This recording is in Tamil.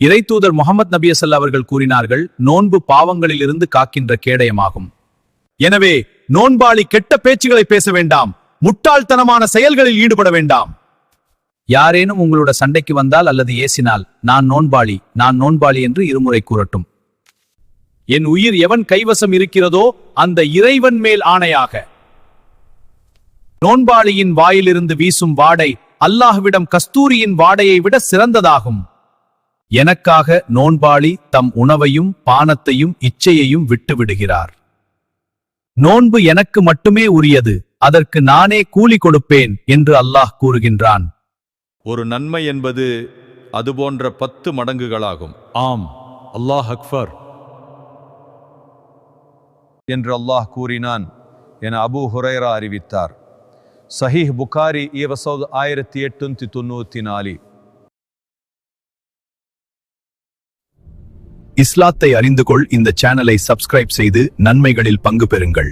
இறைத்தூதர் முகமது நபி ஸல்லல்லாஹு அவர்கள் கூறினார்கள், நோன்பு பாவங்களிலிருந்து காக்கின்ற கேடயமாகும். எனவே நோன்பாளி கெட்ட பேச்சுகளை பேச வேண்டாம், முட்டாள்தனமான செயல்களில் ஈடுபட வேண்டாம். யாரேனும் உங்களோட சண்டைக்கு வந்தால் அல்லது ஏசினால், நான் நோன்பாளி என்று இருமுறை கூறட்டும். என் உயிர் எவன் கைவசம் இருக்கிறதோ அந்த இறைவன் மேல் ஆணையாக. நோன்பாளியின் வாயிலிருந்து வீசும் வாடை அல்லாஹ்விடம் கஸ்தூரியின் வாடையை விட சிறந்ததாகும். எனக்காக நோன்பாளி தம் உணவையும் பானத்தையும் இச்சையையும் விட்டு விடுகிறார். நோன்பு எனக்கு மட்டுமே உரியது, அதற்கு நானே கூலி கொடுப்பேன் என்று அல்லாஹ் கூறுகின்றான். ஒரு நன்மை என்பது அதுபோன்ற 10 மடங்குகளாகும். ஆம், அல்லாஹ் அக்பர் என்று அல்லாஹ் கூறினான் என அபூ ஹுரைரா அறிவித்தார். சஹீஹ் புகாரி 1894. இஸ்லாத்தை அறிந்து கொள். இந்த சேனலை சப்ஸ்கிரைப் செய்து நன்மைகளில் பங்கு பெறுங்கள்.